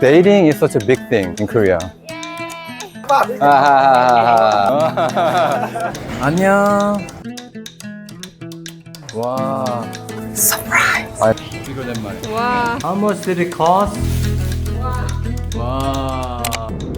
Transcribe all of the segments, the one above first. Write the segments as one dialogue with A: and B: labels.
A: Dating is such a big thing in Korea. 안녕. 와. Surprise. 이거 된 말이야.
B: 와.
A: How much did it cost? Wow.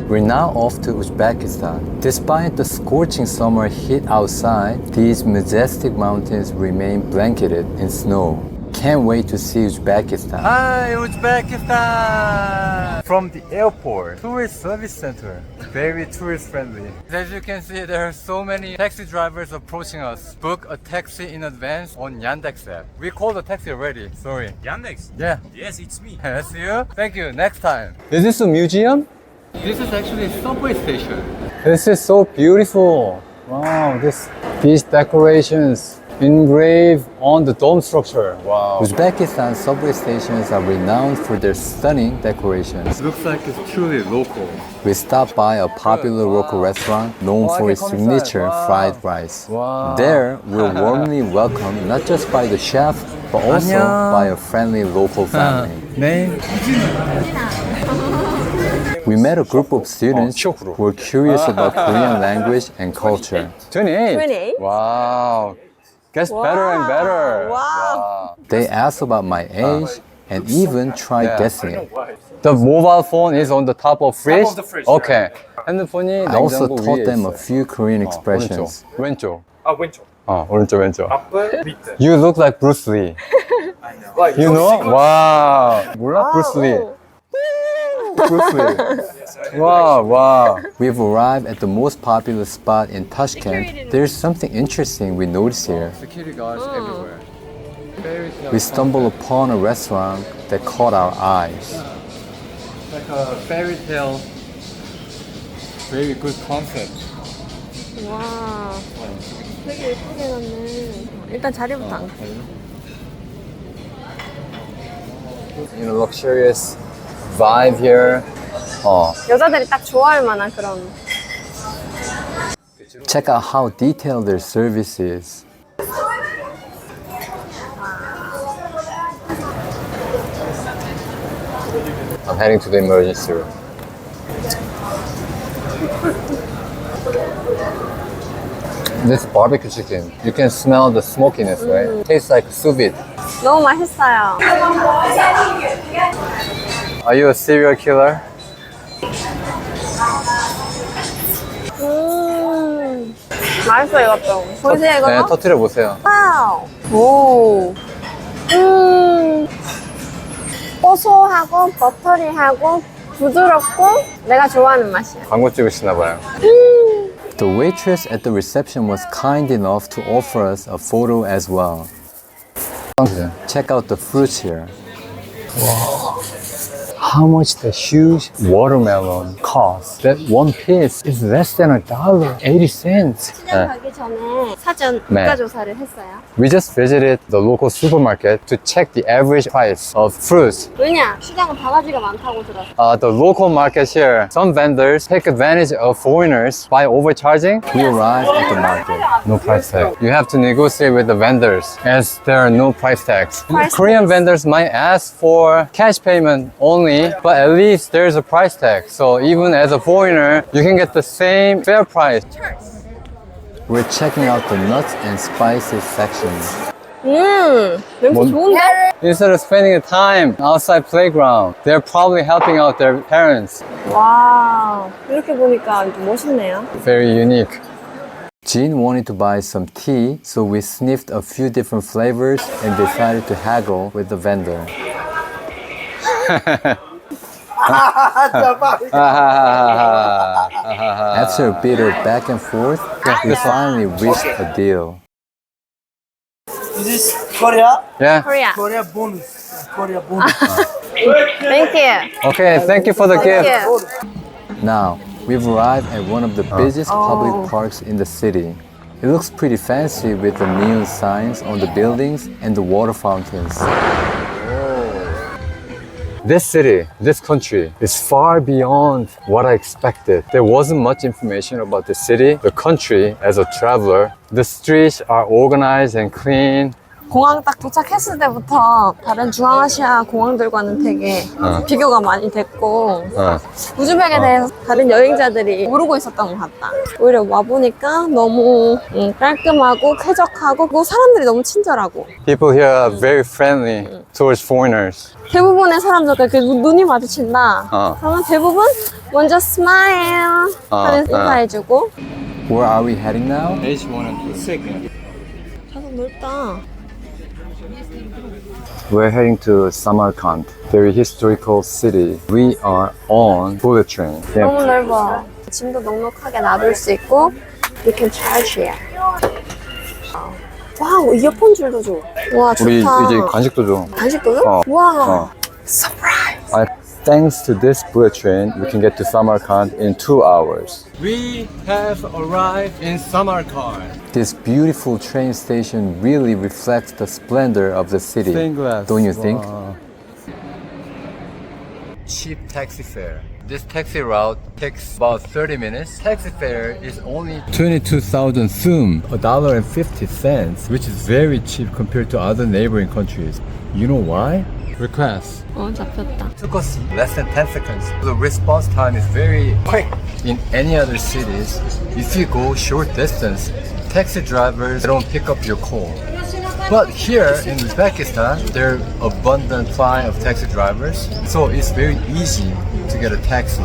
A: We're now off to Uzbekistan. Despite the scorching summer heat outside, these majestic mountains remain blanketed in snow. Can't wait to see Uzbekistan. Hi, Uzbekistan! From the airport, tourist service center. Very tourist friendly. As you can see, there are so many taxi drivers approaching us. Book a taxi in advance on Yandex app. We called the taxi already, sorry.
C: Yandex?
A: Yeah.
C: Yes, it's me.
A: That's you? Thank you, next time. Is this a museum? This is actually a subway station. This is so beautiful. Wow, these decorations engraved on the dome structure. Wow. Uzbekistan subway stations are renowned for their stunning decorations. Looks like it's truly local. We stopped by a popular local restaurant known for its signature fried rice. Wow. There, we're warmly welcomed not just by the chef, but also by a friendly local family. Name? We met a group of students who were curious about Korean language and culture. 28?
B: 28?
A: Wow. Gets better and better.
B: Wow.
A: They asked about my age and even tried guessing it. The mobile phone is on the top of fridge?
C: Top of the fridge,
A: Okay. 핸드폰이
C: I
A: I also
C: 냉장고
A: taught
C: 위에
A: them a
C: 있어요.
A: few Korean expressions.
C: 왼쪽. 왼쪽.
A: 오른쪽, 왼쪽.
C: 앞을 밑에.
A: You look like Bruce Lee. You know? Wow. 몰라? Bruce Lee. Bruce Lee. Wow. We've arrived at the most popular spot in Tashkent. There's something interesting we notice here. Security guards everywhere. We stumble upon a restaurant that caught our eyes. Like a fairy tale. Very good concept.
B: 와. 되게 예쁘게 해놨네. 일단 자리부터 안 가.
A: You know, luxurious vibe here.
B: 여자들이 딱 좋아할 만한 그런.
A: Check out how detailed their service is. I'm heading to the emergency room. This barbecue chicken, you can smell the smokiness, right? Tastes like sous vide.
B: 너무 맛있어요.
A: Are you a serial killer?
B: 맛있어 이것도. 보이세요 이거?
A: 네, 터트려 보세요.
B: 와우. 오. 고소하고 버터리하고 부드럽고 내가 좋아하는 맛이야.
A: 광고 찍으시나 봐요. The waitress at the reception was kind enough to offer us a photo as well. Check out the fruits here. Wow. How much the huge watermelon costs? That one piece is less than $1.80.
B: 시장 가기 전에 사전 물가 조사를 했어요.
A: We just visited the local supermarket to check the average price of fruits.
B: 왜냐? 시장은 바가지가 많다고 들었어.
A: The local market here, some vendors take advantage of foreigners by overcharging. We arrived at the market. No price tag. You have to negotiate with the vendors as there are no price tags. Korean vendors might ask for cash payment only, but at least there's a price tag. So even as a foreigner, you can get the same fair price. We're checking out the nuts and spices section.
B: 냄새 좋은데?
A: Instead of spending time outside playground, they're probably helping out their parents.
B: 와, 이렇게 보니까 좀 멋있네요.
A: Very unique. Jean wanted to buy some tea, so we sniffed a few different flavors and decided to haggle with the vendor. After a bit of back and forth, we finally reached a deal.
D: Is this Korea?
A: Yeah?
B: Korea.
D: Korea bonus. Korea bonus.
B: Thank you.
A: Okay, thank you for the
B: Thank
A: gift.
B: you.
A: Now, we've arrived at one of the busiest public parks in the city. It looks pretty fancy with the neon signs on the buildings and the water fountains. This city, this country is far beyond what I expected. There wasn't much information about the city, the country as a traveler. The streets are organized and clean.
B: 공항 딱 도착했을 때부터 다른 중앙아시아 공항들과는 되게 비교가 많이 됐고 우즈벡에 대해서 다른 여행자들이 모르고 있었던 것 같다. 오히려 와보니까 너무 깔끔하고 쾌적하고 그리고 사람들이 너무 친절하고
A: People here are very friendly towards foreigners.
B: 대부분의 사람들과 그 눈이 마주친다. 그러면 대부분 먼저 스마일 하는 인사해주고.
A: Where are we heading now?
C: H1 and 2. Second.
B: 자석 넓다.
A: We're heading to Samarkand, very historical city. We are on bullet train.
B: 너무 넓어. 짐도 넉넉하게 놔둘 수 있고 You can charge here. 와우, 이어폰 줄도 줘. 와, 좋다.
A: 우리 이제 간식도 줘.
B: 간식도 줘? 와, 서프라이즈.
A: Thanks to this bullet train, we can get to Samarkand in 2 hours. We have arrived in Samarkand. This beautiful train station really reflects the splendor of the city. Don't you think? Cheap taxi fare. This taxi route takes about 30 minutes. Taxi fare is only 22,000 soom, $1.50, which is very cheap compared to other neighboring countries. You know why? Request.
B: 잡혔다.
A: Took us less than 10 seconds. The response time is very quick. In any other cities, if you go short distance, taxi drivers don't pick up your call. But here in Uzbekistan, there are abundant supply of taxi drivers, so it's very easy to get a taxi,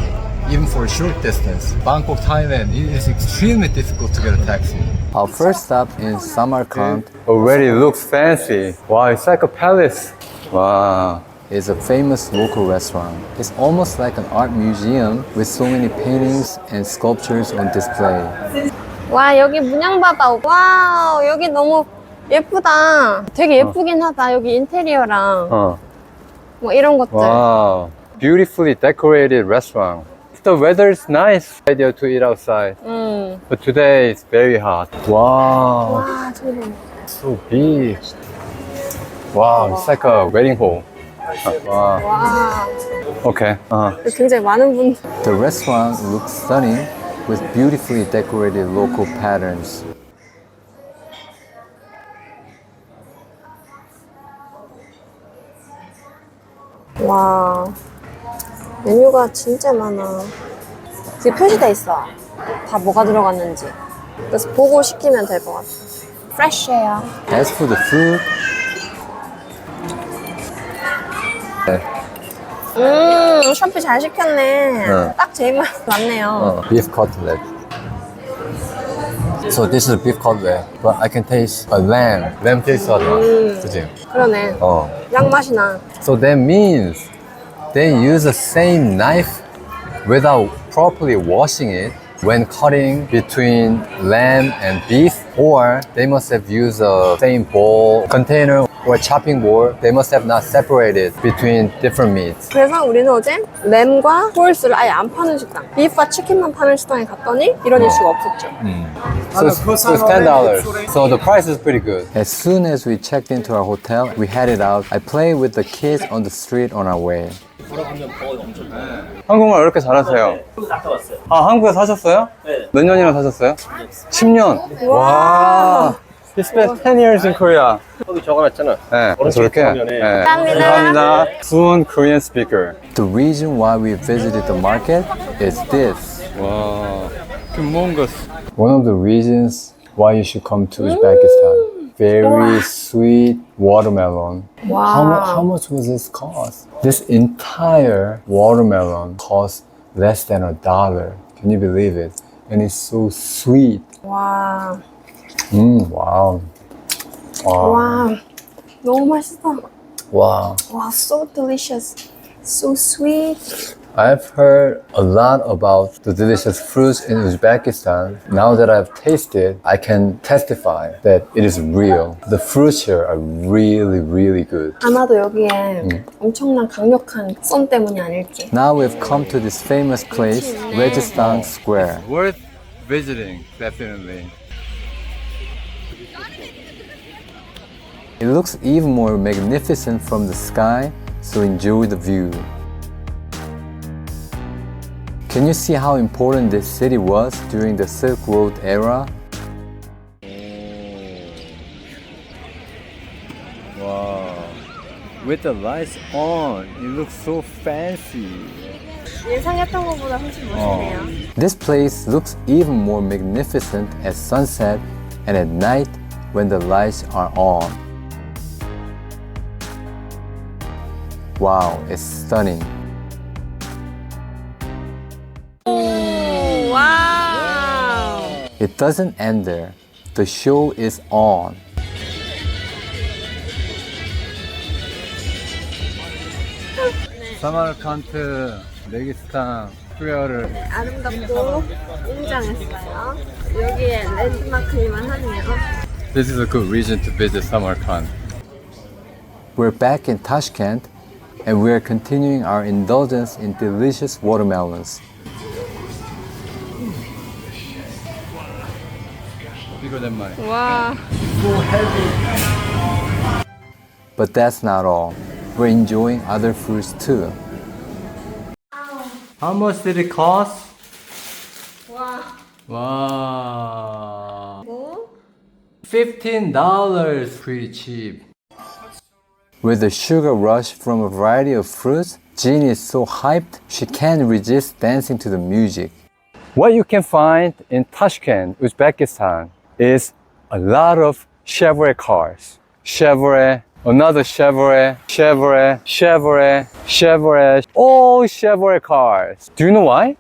A: even for a short distance. Bangkok, Thailand, it is extremely difficult to get a taxi. Our first stop in Samarkand already looks fancy. Wow, it's like a palace. Wow. It's a famous local restaurant. It's almost like an art museum with so many paintings and sculptures on display.
B: 와, 여기 문양 봐봐. 와우, 여기 너무 예쁘다. 되게 예쁘긴 하다. 여기 인테리어랑 뭐 이런 것들.
A: Wow, beautifully decorated restaurant. The weather is nice. Idea to eat outside. But today it's very hot. Wow,
B: 와, 저기.
A: so big. Wow, it's like a wedding hall. Wow.
B: 와,
A: Okay.
B: 굉장히 많은 분.
A: The restaurant looks stunning with beautifully decorated local patterns.
B: 와, 메뉴가 진짜 많아. 뒤에 표시돼 있어. 다 뭐가 들어갔는지. 그래서 보고 시키면 될 것 같아. 프레쉬해요.
A: As for the food,
B: 셔피 잘 시켰네. 딱 제 입맛 맞네요.
A: beef cutlet. So this is beef cutlet, but I can taste a lamb. Lamb taste 하더라. 그치?
B: 그러네. 양맛이 나.
A: So that means they use the same knife without properly washing it when cutting between lamb and beef, or they must have used the same bowl, container, or chopping board. They must have not separated between different meats.
B: 그래서 우리는 어제 램과 홀스를 아예 안 파는 식당, 비프와 치킨만 파는 식당에 갔더니 이런 이슈가 없었죠.
A: So it's $10. So the price is pretty good. As soon as we checked into our hotel, we headed out. I played with the kids on the street on our way. 한국말 왜 이렇게 잘하세요?
D: 갔다 왔어요.
A: 아, 한국에 사셨어요?
D: 네.
A: 몇 년이나 사셨어요? 10년. 와. He spent 10 years in Korea.
D: 거기 적어놨잖아.
A: 네,
D: 오른쪽
A: 저렇게.
D: 화면에.
A: 네.
B: 감사합니다.
A: Fluent Korean speaker. The reason why we visited the market is this. 와, One of the reasons why you should come to Uzbekistan. Very sweet watermelon.
B: Wow.
A: How much was this cost? This entire watermelon cost less than $1. Can you believe it? And it's so sweet.
B: 와,
A: Wow.
B: 와, 너무 맛있어.
A: Wow.
B: 와, so delicious, so sweet.
A: I've heard a lot about the delicious fruits in Uzbekistan. Now that I've tasted, I can testify that it is real. The fruits here are really, really good.
B: 아마도 여기에 엄청난 강력한 썸 때문이 아닐지.
A: Now we've come to this famous place, Registan Square. Worth visiting, definitely. It looks even more magnificent from the sky, so enjoy the view. Can you see how important this city was during the Silk Road era? with the lights on. It looks so fancy.
B: 예상했던 것보다 훨씬 멋있네요.
A: This place looks even more magnificent at sunset and at night when the lights are on. Wow, it's stunning.
B: 와우.
A: It doesn't end there. The show is on. 사마르칸트, 우즈베키스탄, 코리아를
B: 아름답고 웅장했어요. 여기에 랜드마크이만 하네요.
A: This is a good reason to visit Samarkand. We're back in Tashkent and we're continuing our indulgence in delicious watermelons. Bigger than mine.
B: 와.
A: But that's not all. We're enjoying other fruits too. How much did it cost?
B: 와.
A: Wow.
B: 뭐?
A: $15, pretty cheap. With the sugar rush from a variety of fruits, Jean is so hyped she can't resist dancing to the music. What you can find in Tashkent, Uzbekistan is a lot of Chevrolet cars. Chevrolet, another Chevrolet, Chevrolet, Chevrolet, Chevrolet, all Chevrolet cars. Do you know why?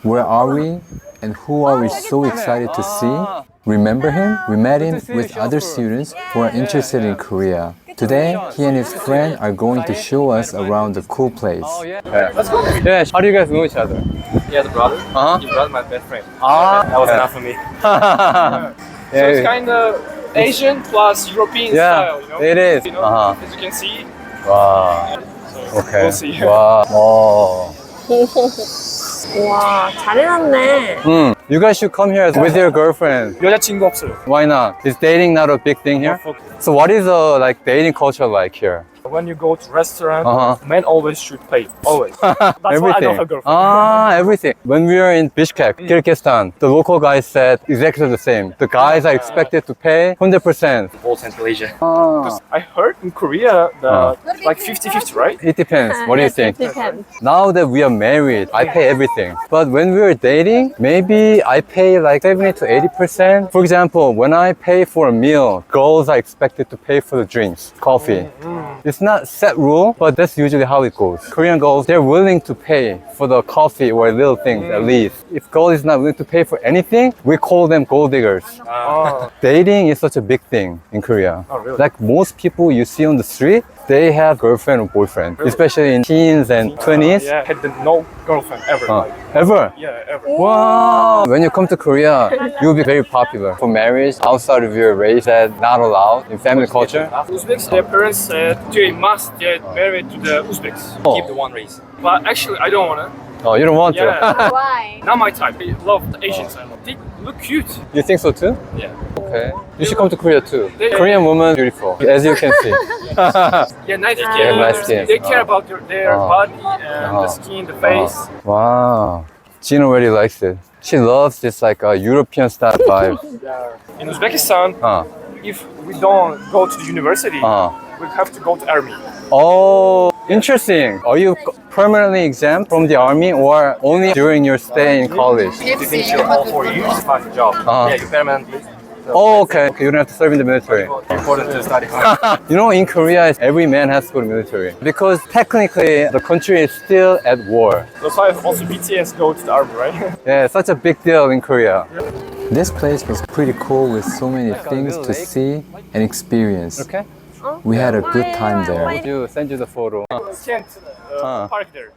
A: Where are we and who are we so excited to see? Remember him? We met him with other students who are interested in Korea. Today, he and his friend are going to show us around the cool place.
C: Let's go.
A: Yeah, how do you guys know each other?
C: He has a brother.
A: Uh-huh.
C: Your brother, my best friend.
A: Ah,
C: That was enough for me. So it's kind of Asian plus European style, you know?
A: it is.
C: You know,
A: Uh-huh.
C: as you can see.
A: Wow.
C: So
A: Okay.
C: we'll see.
A: Wow. Oh.
B: 와, 잘 해놨네.
A: You guys should come here with your girlfriend.
C: 여자친구 없어요.
A: Why not? Is dating not a big thing here? So what is like dating culture like here?
C: When you go to restaurant,
A: Uh-huh.
C: men always should pay. Always. That's why I
A: Everything.
C: don't have a girlfriend.
A: Ah, everything. When we were in Bishkek, Kyrgyzstan, the local guys said exactly the same. The guys are expected to pay 100%.
C: All Central Asia.
A: Ah,
C: I heard in Korea that like 50-50, right?
A: it depends. What do you think?
B: Depends.
A: Now that we are married, I pay everything. But when we were dating, maybe I pay like 70 to 80%. For example, when I pay for a meal, girls are expected to pay for the drinks, coffee. It's not set rule, but that's usually how it goes. Korean girls, they're willing to pay for the coffee or little things at least. If girl is not willing to pay for anything, we call them gold diggers. Dating is such a big thing in Korea.
C: Oh, really?
A: Like most people you see on the street, they have girlfriend or boyfriend, especially in teens and 20s.
C: Yeah, had no girlfriend ever. Like,
A: Ever?
C: yeah, ever.
A: Wow! When you come to Korea, you'll be very popular. For marriage outside of your race, that's not allowed in family culture.
C: Uzbeks, their parents said they must get married to the Uzbeks.
A: Oh.
C: Keep the one race. But actually, I don't wanna.
A: Oh, you don't want to?
C: Yeah.
B: Why?
C: Not my type. I love the Asian side. They look cute.
A: You think so too?
C: Yeah.
A: Okay. You should come to Korea too.
C: They-
A: Korean woman, beautiful, as you can see.
C: Yeah, nice skin.
A: Yeah, nice skin.
C: They care about their body and the skin, the face.
A: Wow. Jean already likes it. She loves this like European style vibe.
C: In Uzbekistan, if we don't go to the university, we have to go to army.
A: Oh, interesting. Are you permanently exempt from the army or only during your stay in college?
C: You think you're all 4 years to find a job? Yeah, you permanently.
A: Oh, okay. You don't have to serve in the military.
C: Important to study hard.
A: You know, in Korea, every man has to go to military because technically the country is still at war.
C: That's why also BTS go to the army, right?
A: Yeah, it's such a big deal in Korea. This place was pretty cool with so many things to see and experience. Okay.
B: 어?
A: We had a good time there.
B: Why?
A: Send you the photo.
C: Can't park there.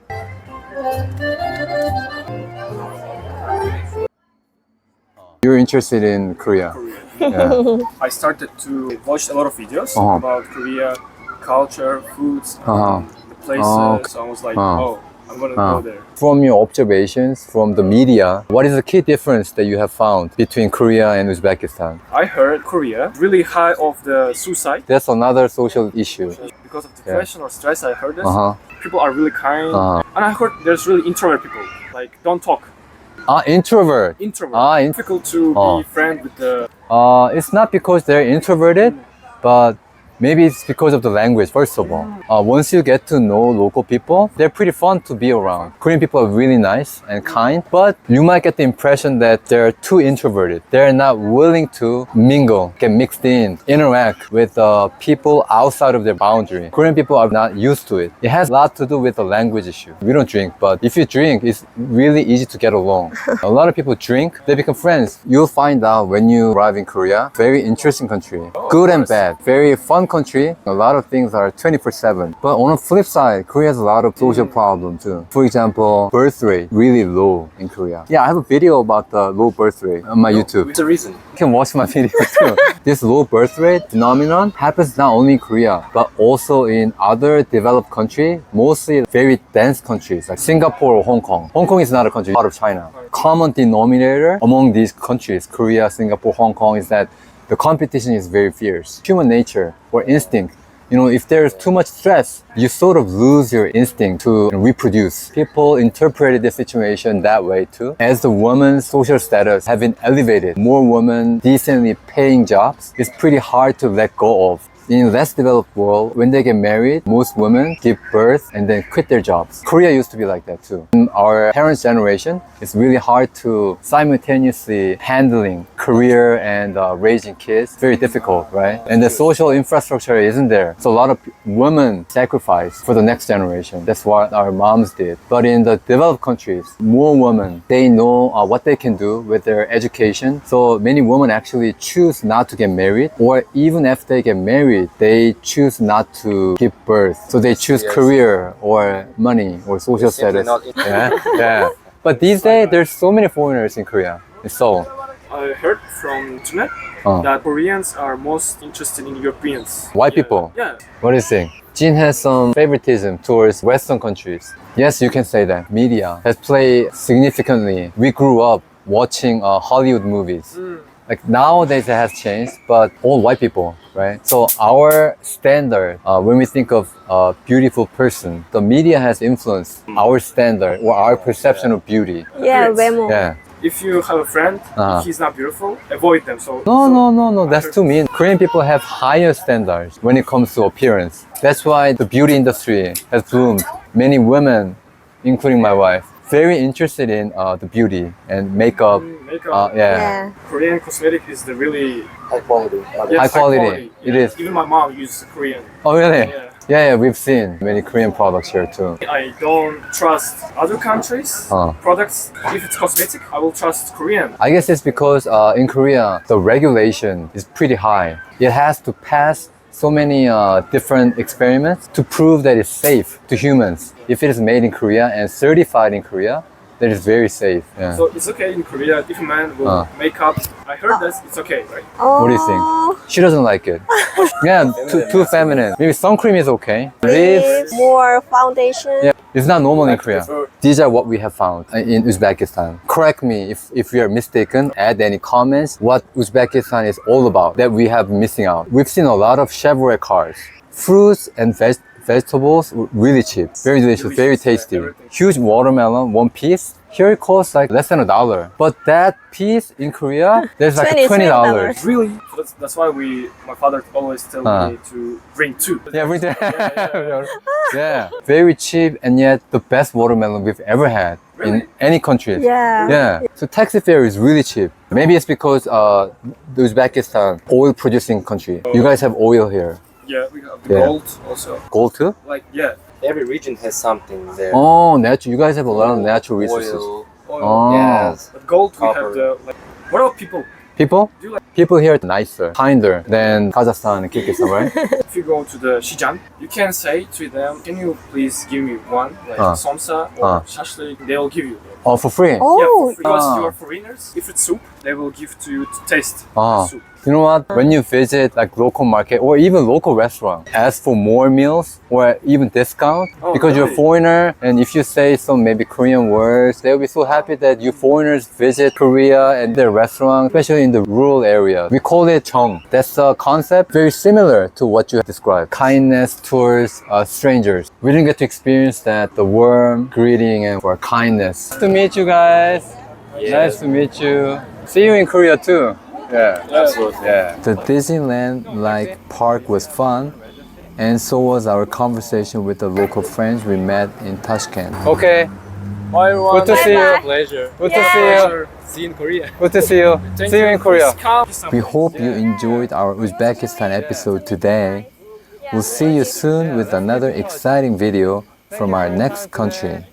A: You're interested in Korea. Yeah.
C: I started to watch a lot of videos
A: Uh-huh.
C: about Korea, culture, foods,
A: Uh-huh.
C: the places.
A: Oh, okay.
C: So I was like,
A: Uh-huh.
C: oh, I'm gonna go there.
A: From your observations from the media, what is the key difference that you have found between Korea and Uzbekistan?
C: I heard Korea really high of the suicide
A: That's another social issue.
C: because of depression or stress. I heard this.
A: Uh-huh.
C: People are really kind,
A: Uh-huh.
C: and I heard there's really introvert people. Like don't talk.
A: Introvert.
C: Introvert. Difficult to
A: Oh.
C: be friend with the.
A: It's not because they're introverted, but Maybe it's because of the language, first of all. Once you get to know local people, they're pretty fun to be around. Korean people are really nice and kind, but you might get the impression that they're too introverted. They're not willing to mingle, get mixed in, interact with people outside of their boundary. Korean people are not used to it. It has a lot to do with the language issue. We don't drink, but if you drink, it's really easy to get along. A lot of people drink, they become friends. You'll find out when you arrive in Korea. Very interesting country. Good and bad. Very fun country. A lot of things are 24/7. But on the flip side, Korea has a lot of social problems too. For example, birth rate really low in Korea. Yeah, I have a video about the low birth rate on my YouTube.
C: What's the reason?
A: You can watch my video too. This low birth rate phenomenon happens not only in Korea, but also in other developed countries, mostly very dense countries like Singapore or Hong Kong. Hong Kong is not a country, part of China. Common denominator among these countries, Korea, Singapore, Hong Kong, is that the competition is very fierce. Human nature or instinct, you know, if there's too much stress, you sort of lose your instinct to reproduce. People interpreted the situation that way too. As the woman's social status have been elevated, more women decently paying jobs, it's pretty hard to let go of. In less developed world, when they get married, most women give birth and then quit their jobs. Korea used to be like that too. In our parents' generation, it's really hard to simultaneously handling career and raising kids. Very difficult, right? And the social infrastructure isn't there. So a lot of women sacrifice for the next generation. That's what our moms did. But in the developed countries, more women, they know what they can do with their education. So many women actually choose not to get married, or even after they get married, they choose not to give birth. So they choose career or money or social status. Yeah. But these days, there's so many foreigners in Korea. It's so.
C: I heard from internet that Koreans are most interested in Europeans.
A: White people.
C: Yeah.
A: What do you think? Jin has some favoritism towards Western countries. Yes, you can say that. Media has played significantly. We grew up watching Hollywood movies. Like nowadays it has changed, but all white people, right? So our standard, when we think of a beautiful person, the media has influenced our standard or our perception of beauty.
B: Yeah, 외모.
A: Yeah.
C: If you have a friend, if he's not beautiful, avoid them.
A: No, that's too mean. Korean people have higher standards when it comes to appearance. That's why the beauty industry has bloomed. Many women, including my wife, very interested in the beauty and makeup.
B: Yeah.
C: Korean cosmetic is the really
D: High quality.
A: High quality. It is.
C: Even my mom uses Korean.
A: Oh really?
C: Yeah.
A: Yeah, we've seen many Korean products here too.
C: I don't trust other countries' products. If it's cosmetic, I will trust Korean.
A: I guess it's because in Korea, the regulation is pretty high. It has to pass so many different experiments to prove that it's safe to humans. If it is made in Korea and certified in Korea, that is very safe. Yeah.
C: So it's okay in Korea if a man will make up. I heard that it's okay, right?
A: What do you think? She doesn't like it. Yeah, too feminine. Maybe sun cream is okay. Lips.
B: More foundation.
A: Yeah, it's not normal in Korea. These are what we have found in Uzbekistan. Correct me if we are mistaken. Add any comments what Uzbekistan is all about that we have missing out. We've seen a lot of Chevrolet cars. Fruits and vegetables really cheap. Very delicious, very tasty. Huge watermelon, one piece. Here it costs like less than $1. But that piece in Korea, there's like $20.
C: Really? That's why my father always tell me to bring two.
A: Yeah, bring two. Yeah. Very cheap and yet the best watermelon we've ever had in any country.
B: Yeah.
A: So taxi fare is really cheap. Maybe it's because the Uzbekistan, oil producing country. You guys have oil here.
C: Yeah, we have the gold also.
A: Gold too?
C: Like, yeah.
D: Every region has something there.
A: Oh, natural. You guys have a lot of natural resources.
D: Oil.
A: Oh.
D: Yes.
C: But gold,
D: Copper.
C: we have the, like, what about people?
A: People?
C: Do you like,
A: People here are nicer, kinder than Kazakhstan and Kyrgyzstan, right?
C: if you go to the Shijan, you can say to them, can you please give me one, like somsa or shashlik, they'll give you.
A: Oh, for free?
C: Yeah,
B: Oh,
C: for free. Because you are foreigners, if it's soup, they will give to you to taste the soup.
A: You know what? When you visit like local market or even local restaurant, ask for more meals or even discount because you're a foreigner. And if you say some maybe Korean words, they'll be so happy that you foreigners visit Korea and their restaurant, especially in the rural area. We call it Jeong. That's a concept very similar to what you have described. Kindness towards strangers. We didn't get to experience that, the warm greeting and for kindness. Nice to meet you guys. Nice to meet you. See you in Korea too. Yeah.
C: Absolutely.
A: Yeah. The Disneyland-like park was fun, and so was our conversation with the local friends we met in Tashkent. Okay.
C: Bye everyone.
A: Good to see you.
C: Pleasure.
A: Good to see you.
C: Pleasure. See you in Korea.
A: Good to see you. See you in Korea.
C: Please come.
A: We hope you enjoyed our Uzbekistan episode today. We'll see you soon with another exciting video from our next country.